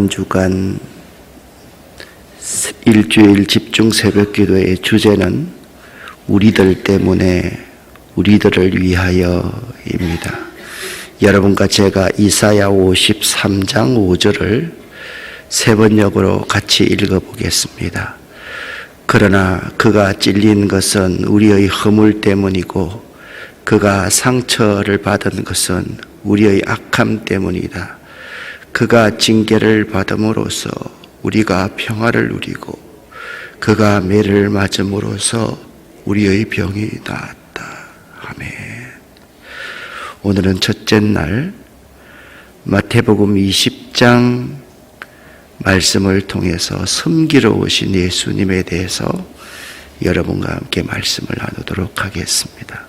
주간 일주일 집중 새벽기도의 주제는 우리들 때문에 우리들을 위하여입니다. 여러분과 제가 이사야 53장 5절을 세 번역으로 같이 읽어보겠습니다. 그러나 그가 찔린 것은 우리의 허물 때문이고 그가 상처를 받은 것은 우리의 악함 때문이다. 그가 징계를 받음으로써 우리가 평화를 누리고 그가 매를 맞음으로써 우리의 병이 나았다. 아멘. 오늘은 첫째 날 마태복음 20장 말씀을 통해서 섬기러 오신 예수님에 대해서 여러분과 함께 말씀을 나누도록 하겠습니다.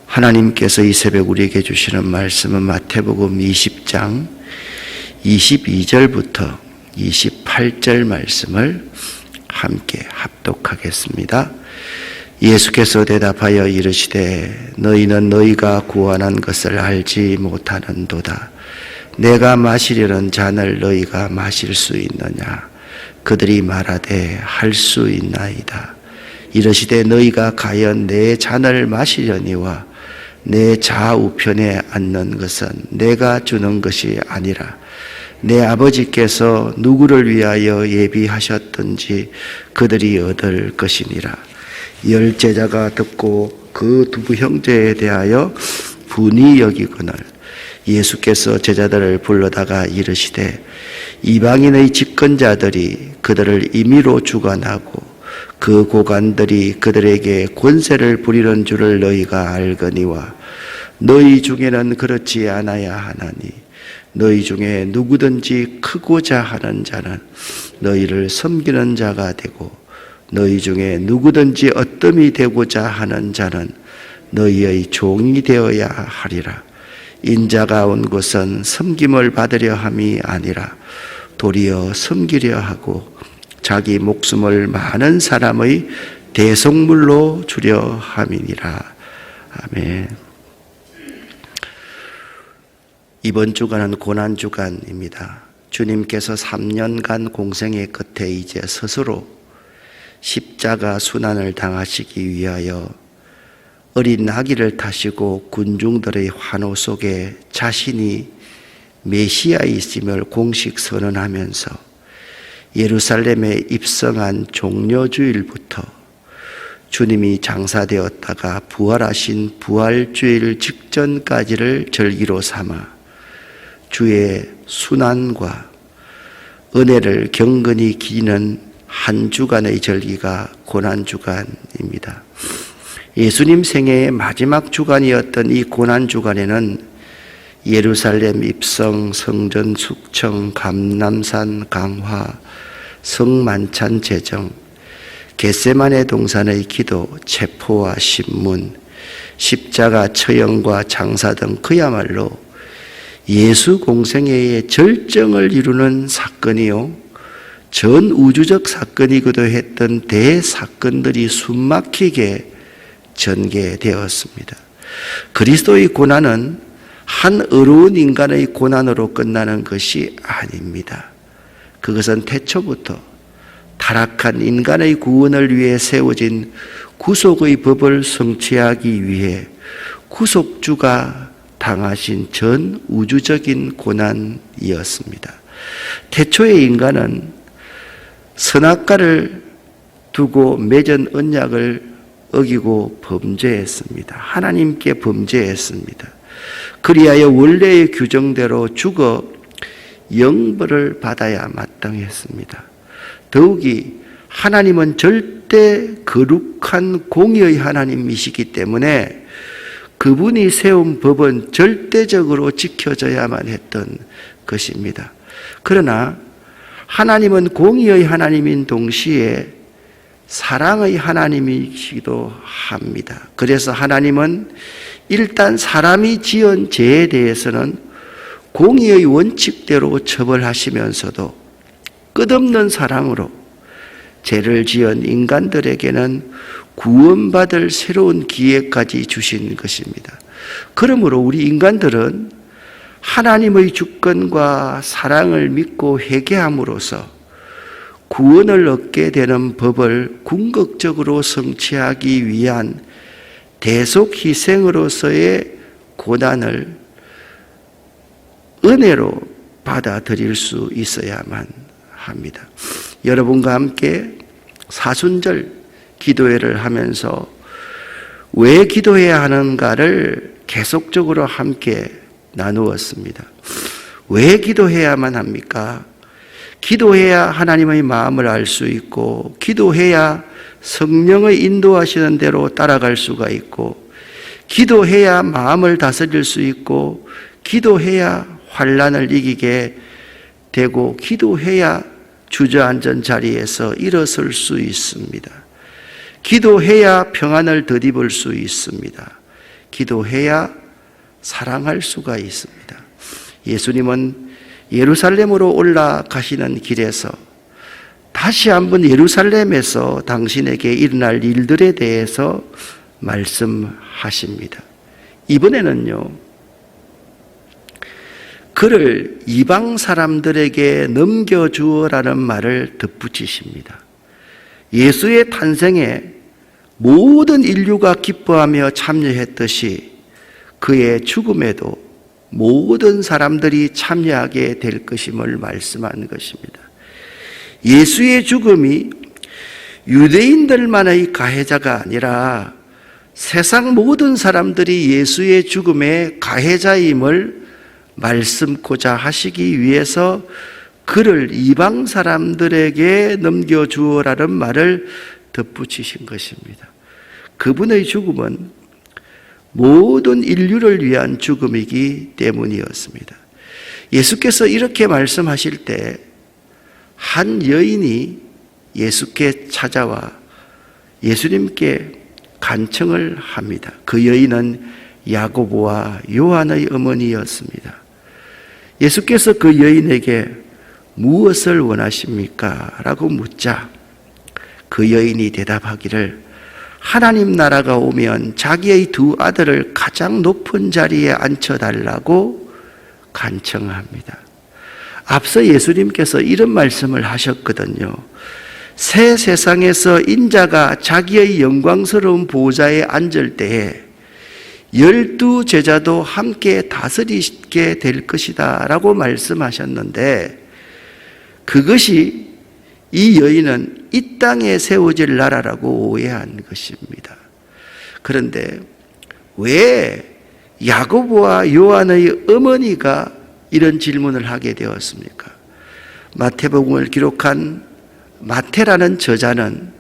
하나님께서 이 새벽 우리에게 주시는 말씀은 마태복음 20장 22절부터 28절 말씀을 함께 합독하겠습니다. 예수께서 대답하여 이르시되 너희는 너희가 구원한 것을 알지 못하는도다. 내가 마시려는 잔을 너희가 마실 수 있느냐? 그들이 말하되 할 수 있나이다. 이르시되 너희가 과연 내 잔을 마시려니와 내 좌우편에 앉는 것은 내가 주는 것이 아니라 내 아버지께서 누구를 위하여 예비하셨든지 그들이 얻을 것이니라. 열 제자가 듣고 그 두 형제에 대하여 분이 여기거늘 예수께서 제자들을 불러다가 이르시되 이방인의 집권자들이 그들을 임의로 주관하고 그 고관들이 그들에게 권세를 부리는 줄을 너희가 알거니와 너희 중에는 그렇지 않아야 하나니 너희 중에 누구든지 크고자 하는 자는 너희를 섬기는 자가 되고 너희 중에 누구든지 어뜸이 되고자 하는 자는 너희의 종이 되어야 하리라. 인자가 온 것은 섬김을 받으려 함이 아니라 도리어 섬기려 하고 자기 목숨을 많은 사람의 대속물로 주려 함이니라. 아멘. 이번 주간은 고난주간입니다. 주님께서 3년간 공생의 끝에 이제 스스로 십자가 순환을 당하시기 위하여 어린 아기를 타시고 군중들의 환호 속에 자신이 메시아이심을 공식 선언하면서 예루살렘에 입성한 종려주일부터 주님이 장사되었다가 부활하신 부활주일 직전까지를 절기로 삼아 주의 순환과 은혜를 경건히 기리는 한 주간의 절기가 고난주간입니다. 예수님 생애의 마지막 주간이었던 이 고난주간에는 예루살렘 입성, 성전 숙청, 감람산 강화, 성만찬 제정, 겟세마네 동산의 기도, 체포와 신문, 십자가 처형과 장사 등 그야말로 예수 공생애의 절정을 이루는 사건이요 전 우주적 사건이기도 했던 대사건들이 숨막히게 전개되었습니다. 그리스도의 고난은 한 어려운 인간의 고난으로 끝나는 것이 아닙니다. 그것은 태초부터 타락한 인간의 구원을 위해 세워진 구속의 법을 성취하기 위해 구속주가 당하신 전 우주적인 고난이었습니다. 태초의 인간은 선악과를 두고 맺은 언약을 어기고 범죄했습니다. 하나님께 범죄했습니다. 그리하여 원래의 규정대로 죽어 영벌을 받아야 마땅했습니다. 더욱이 하나님은 절대 거룩한 공의의 하나님이시기 때문에 그분이 세운 법은 절대적으로 지켜져야만 했던 것입니다. 그러나 하나님은 공의의 하나님인 동시에 사랑의 하나님이시기도 합니다. 그래서 하나님은 일단 사람이 지은 죄에 대해서는 공의의 원칙대로 처벌하시면서도 끝없는 사랑으로 죄를 지은 인간들에게는 구원받을 새로운 기회까지 주신 것입니다. 그러므로 우리 인간들은 하나님의 주권과 사랑을 믿고 회개함으로써 구원을 얻게 되는 법을 궁극적으로 성취하기 위한 대속 희생으로서의 고난을 은혜로 받아들일 수 있어야만 합니다. 여러분과 함께 사순절 기도회를 하면서 왜 기도해야 하는가를 계속적으로 함께 나누었습니다. 왜 기도해야만 합니까? 기도해야 하나님의 마음을 알 수 있고, 기도해야 성령의 인도하시는 대로 따라갈 수가 있고, 기도해야 마음을 다스릴 수 있고, 기도해야 환난을 이기게 되고, 기도해야 주저앉은 자리에서 일어설 수 있습니다. 기도해야 평안을 덧입을 수 있습니다. 기도해야 사랑할 수가 있습니다. 예수님은 예루살렘으로 올라가시는 길에서 다시 한번 예루살렘에서 당신에게 일어날 일들에 대해서 말씀하십니다. 이번에는요, 그를 이방 사람들에게 넘겨주어라는 말을 덧붙이십니다. 예수의 탄생에 모든 인류가 기뻐하며 참여했듯이 그의 죽음에도 모든 사람들이 참여하게 될 것임을 말씀한 것입니다. 예수의 죽음이 유대인들만의 가해자가 아니라 세상 모든 사람들이 예수의 죽음의 가해자임을 말씀고자 하시기 위해서 그를 이방 사람들에게 넘겨주어라는 말을 덧붙이신 것입니다. 그분의 죽음은 모든 인류를 위한 죽음이기 때문이었습니다. 예수께서 이렇게 말씀하실 때 한 여인이 예수께 찾아와 예수님께 간청을 합니다. 그 여인은 야고보와 요한의 어머니였습니다. 예수께서 그 여인에게 무엇을 원하십니까? 라고 묻자 그 여인이 대답하기를 하나님 나라가 오면 자기의 두 아들을 가장 높은 자리에 앉혀달라고 간청합니다. 앞서 예수님께서 이런 말씀을 하셨거든요. 새 세상에서 인자가 자기의 영광스러운 보좌에 앉을 때에 12 제자도 함께 다스리게 될 것이다 라고 말씀하셨는데, 그것이 이 여인은 이 땅에 세워질 나라라고 오해한 것입니다. 그런데 왜 야고보와 요한의 어머니가 이런 질문을 하게 되었습니까? 마태복음을 기록한 마태라는 저자는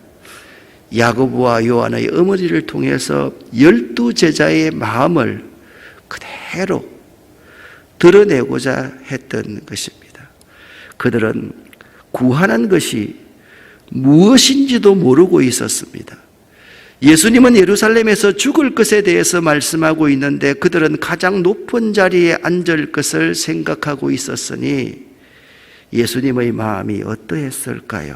야고보와 요한의 어머니를 통해서 12 제자의 마음을 그대로 드러내고자 했던 것입니다. 그들은 구하는 것이 무엇인지도 모르고 있었습니다. 예수님은 예루살렘에서 죽을 것에 대해서 말씀하고 있는데 그들은 가장 높은 자리에 앉을 것을 생각하고 있었으니 예수님의 마음이 어떠했을까요?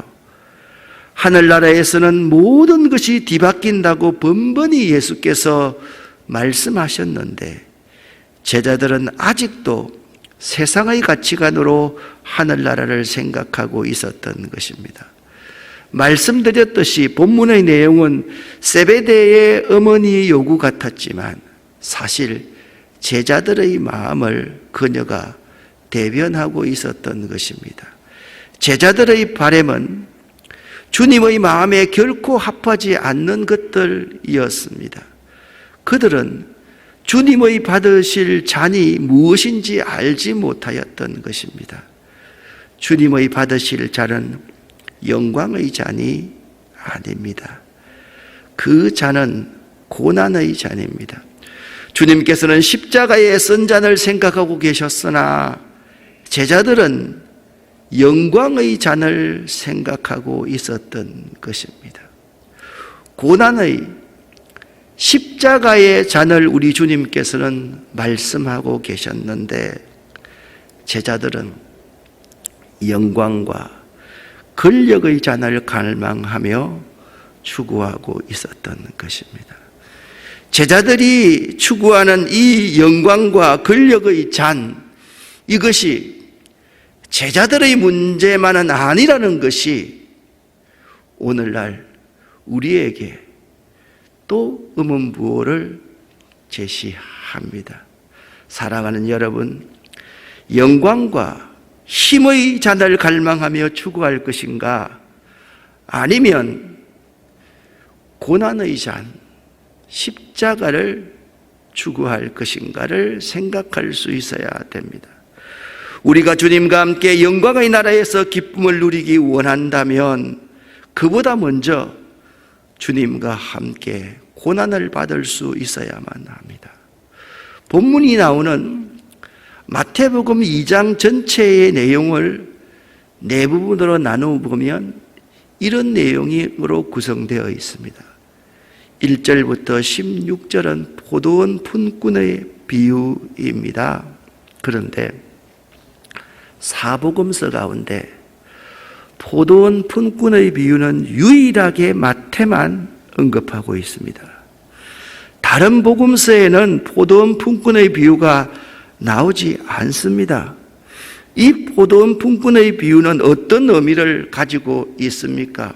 하늘나라에서는 모든 것이 뒤바뀐다고 번번이 예수께서 말씀하셨는데 제자들은 아직도 세상의 가치관으로 하늘나라를 생각하고 있었던 것입니다. 말씀드렸듯이 본문의 내용은 세베대의 어머니의 요구 같았지만 사실 제자들의 마음을 그녀가 대변하고 있었던 것입니다. 제자들의 바람은 주님의 마음에 결코 합하지 않는 것들이었습니다. 그들은 주님의 받으실 잔이 무엇인지 알지 못하였던 것입니다. 주님의 받으실 잔은 영광의 잔이 아닙니다. 그 잔은 고난의 잔입니다. 주님께서는 십자가의 선잔을 생각하고 계셨으나 제자들은 영광의 잔을 생각하고 있었던 것입니다. 고난의 십자가의 잔을 우리 주님께서는 말씀하고 계셨는데 제자들은 영광과 권력의 잔을 갈망하며 추구하고 있었던 것입니다. 제자들이 추구하는 이 영광과 권력의 잔, 이것이 제자들의 문제만은 아니라는 것이 오늘날 우리에게 또 의문부호를 제시합니다. 사랑하는 여러분, 영광과 힘의 자날을 갈망하며 추구할 것인가, 아니면 고난의 잔, 십자가를 추구할 것인가를 생각할 수 있어야 됩니다. 우리가 주님과 함께 영광의 나라에서 기쁨을 누리기 원한다면 그보다 먼저 주님과 함께 고난을 받을 수 있어야만 합니다. 본문이 나오는 마태복음 2장 전체의 내용을 네 부분으로 나누어 보면 이런 내용으로 구성되어 있습니다. 1절부터 16절은 포도원 품꾼의 비유입니다. 그런데 사복음서 가운데 포도원 품꾼의 비유는 유일하게 마태만 언급하고 있습니다. 다른 복음서에는 포도원 품꾼의 비유가 나오지 않습니다. 이 포도원 품꾼의 비유는 어떤 의미를 가지고 있습니까?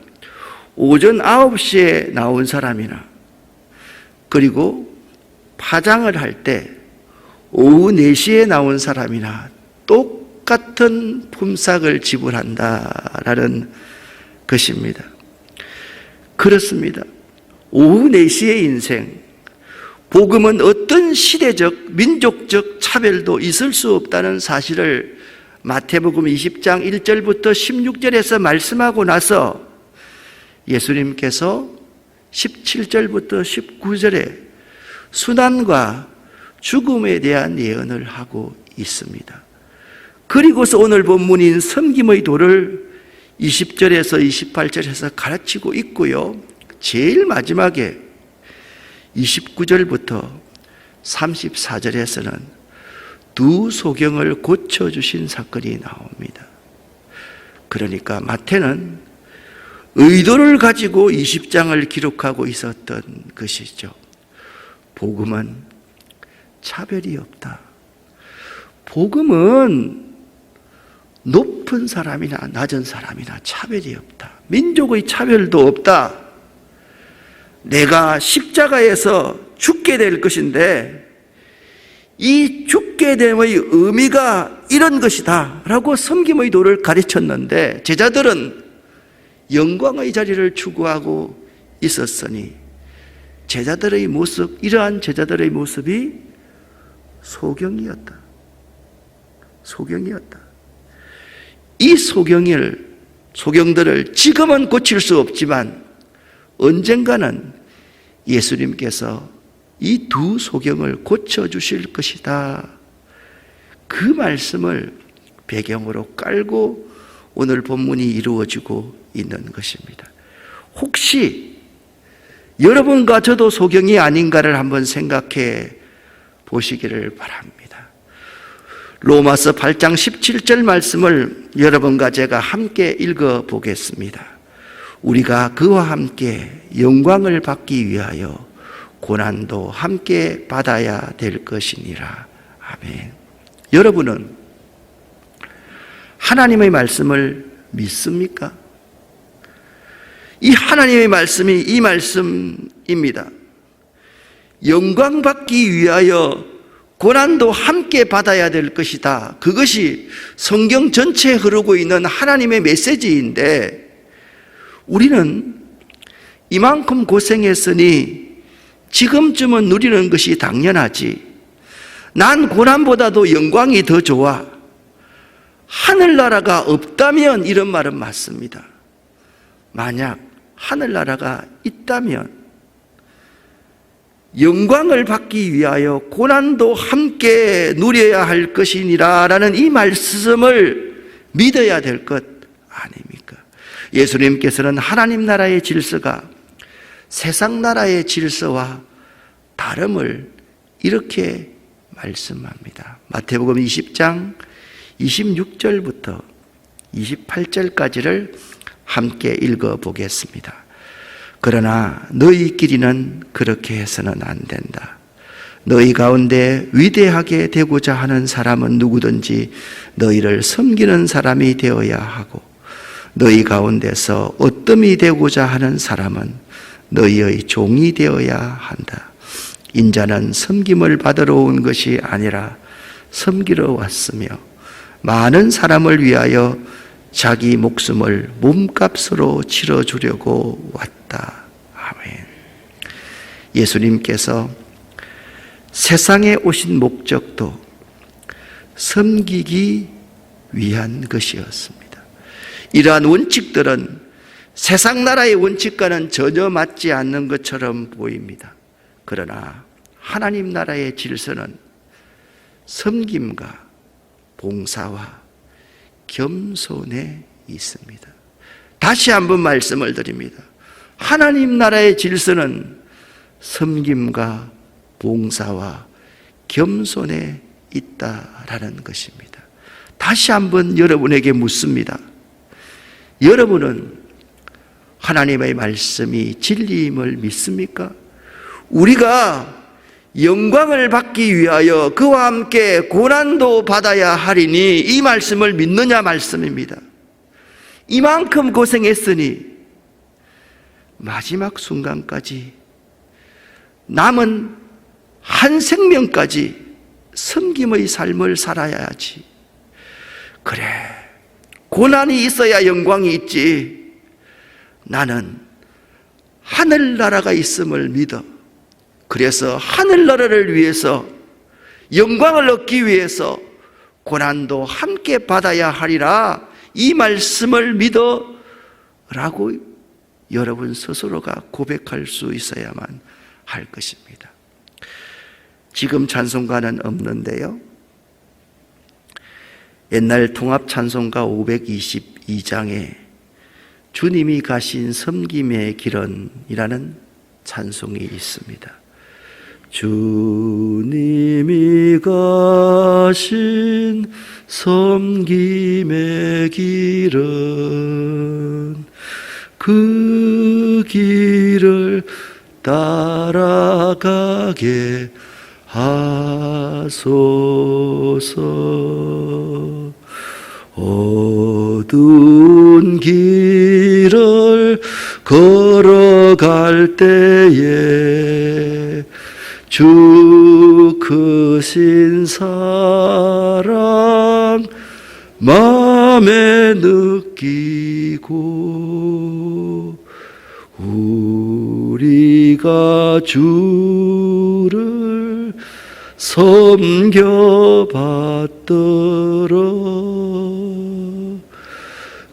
오전 9시에 나온 사람이나 그리고 파장을 할 때 오후 4시에 나온 사람이나 똑같은 품삯을 지불한다라는 것입니다. 그렇습니다. 오후 4시의 인생, 복음은 어떤 시대적, 민족적 차별도 있을 수 없다는 사실을 마태복음 20장 1절부터 16절에서 말씀하고 나서 예수님께서 17절부터 19절에 순환과 죽음에 대한 예언을 하고 있습니다. 그리고서 오늘 본문인 섬김의 도를 20절에서 28절에서 가르치고 있고요. 제일 마지막에 29절부터 34절에서는 두 소경을 고쳐주신 사건이 나옵니다. 그러니까 마태는 의도를 가지고 20장을 기록하고 있었던 것이죠. 복음은 차별이 없다. 복음은 높은 사람이나 낮은 사람이나 차별이 없다. 민족의 차별도 없다. 내가 십자가에서 죽게 될 것인데 이 죽게 됨의 의미가 이런 것이다 라고 섬김의 도를 가르쳤는데 제자들은 영광의 자리를 추구하고 있었으니 제자들의 모습, 이러한 제자들의 모습이 소경이었다. 소경이었다. 이 소경들을 지금은 고칠 수 없지만 언젠가는 예수님께서 이 두 소경을 고쳐주실 것이다. 그 말씀을 배경으로 깔고 오늘 본문이 이루어지고 있는 것입니다. 혹시 여러분과 저도 소경이 아닌가를 한번 생각해 보시기를 바랍니다. 로마서 8장 17절 말씀을 여러분과 제가 함께 읽어보겠습니다. 우리가 그와 함께 영광을 받기 위하여 고난도 함께 받아야 될 것이니라. 아멘. 여러분은 하나님의 말씀을 믿습니까? 이 하나님의 말씀이 이 말씀입니다. 영광 받기 위하여 고난도 함께 받아야 될 것이다. 그것이 성경 전체에 흐르고 있는 하나님의 메시지인데 우리는 이만큼 고생했으니 지금쯤은 누리는 것이 당연하지. 난 고난보다도 영광이 더 좋아. 하늘나라가 없다면 이런 말은 맞습니다. 만약 하늘나라가 있다면 영광을 받기 위하여 고난도 함께 누려야 할 것이니라 라는 이 말씀을 믿어야 될 것 아닙니까? 예수님께서는 하나님 나라의 질서가 세상 나라의 질서와 다름을 이렇게 말씀합니다. 마태복음 20장 26절부터 28절까지를 함께 읽어보겠습니다. 그러나 너희 길이는 그렇게 해서는 안 된다. 너희 가운데 위대하게 되고자 하는 사람은 누구든지 너희를 섬기는 사람이 되어야 하고, 너희 가운데서 어뜸이 되고자 하는 사람은 너희의 종이 되어야 한다. 인자는 섬김을 받으러 온 것이 아니라 섬기러 왔으며 많은 사람을 위하여 자기 목숨을 몸값으로 치러주려고 왔다. 아멘. 예수님께서 세상에 오신 목적도 섬기기 위한 것이었습니다. 이러한 원칙들은 세상 나라의 원칙과는 전혀 맞지 않는 것처럼 보입니다. 그러나 하나님 나라의 질서는 섬김과 봉사와 겸손에 있습니다. 다시 한번 말씀을 드립니다. 하나님 나라의 질서는 섬김과 봉사와 겸손에 있다라는 것입니다. 다시 한번 여러분에게 묻습니다. 여러분은 하나님의 말씀이 진리임을 믿습니까? 우리가 영광을 받기 위하여 그와 함께 고난도 받아야 하리니, 이 말씀을 믿느냐 말씀입니다. 이만큼 고생했으니 마지막 순간까지, 남은 한 생명까지 섬김의 삶을 살아야지. 그래, 고난이 있어야 영광이 있지. 나는 하늘나라가 있음을 믿어. 그래서 하늘나라를 위해서, 영광을 얻기 위해서 고난도 함께 받아야 하리라, 이 말씀을 믿어 라고 여러분 스스로가 고백할 수 있어야만 할 것입니다. 지금 찬송가는 없는데요, 옛날 통합 찬송가 522장에 주님이 가신 섬김의 길은 이라는 찬송이 있습니다. 주님이 가신 섬김의 길은 그 길을 따라가게 하소서. 어두운 길을 걸어갈 때에 주 크신 사랑 마음에 느끼고, 우리가 주를 섬겨받더러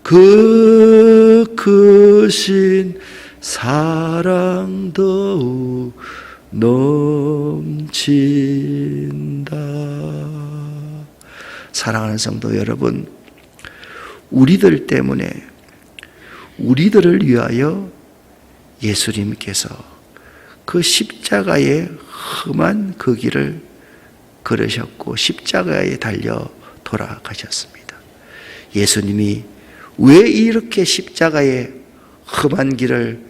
그 크신 사랑 더욱 넘친다. 사랑하는 성도 여러분, 우리들 때문에, 우리들을 위하여 예수님께서 그 십자가의 험한 그 길을 걸으셨고 십자가에 달려 돌아가셨습니다. 예수님이 왜 이렇게 십자가의 험한 길을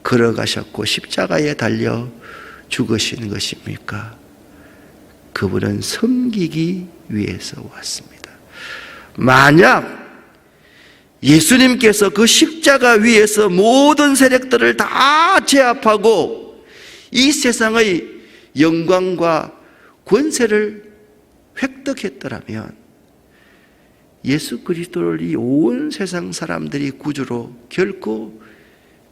걸어가셨고 십자가에 달려 죽으신 것입니까? 그분은 섬기기 위해서 왔습니다. 만약 예수님께서 그 십자가 위에서 모든 세력들을 다 제압하고 이 세상의 영광과 권세를 획득했더라면 예수 그리스도를 이 온 세상 사람들이 구주로 결코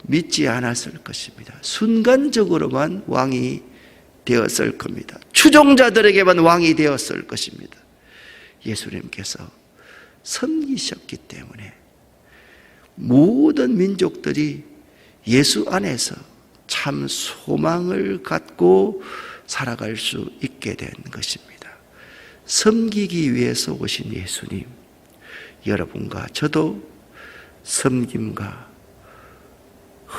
믿지 않았을 것입니다. 순간적으로만 왕이 되었을 겁니다. 추종자들에게만 왕이 되었을 것입니다. 예수님께서 섬기셨기 때문에 모든 민족들이 예수 안에서 참 소망을 갖고 살아갈 수 있게 된 것입니다. 섬기기 위해서 오신 예수님, 여러분과 저도 섬김과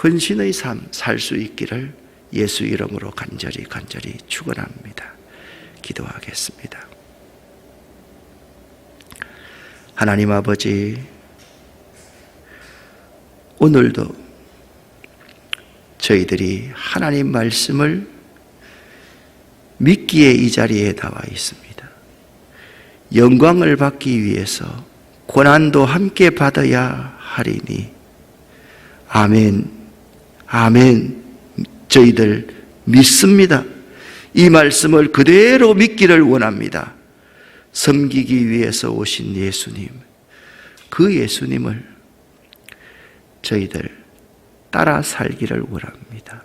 헌신의 삶 살 수 있기를 예수 이름으로 간절히 축원합니다. 기도하겠습니다. 하나님 아버지, 오늘도 저희들이 하나님 말씀을 믿기에 이 자리에 나와 있습니다. 영광을 받기 위해서 고난도 함께 받아야 하리니 아멘, 아멘. 저희들 믿습니다. 이 말씀을 그대로 믿기를 원합니다. 섬기기 위해서 오신 예수님, 그 예수님을 저희들 따라 살기를 원합니다.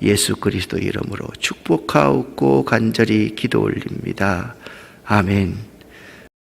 예수 그리스도 이름으로 축복하옵고 간절히 기도 올립니다. 아멘.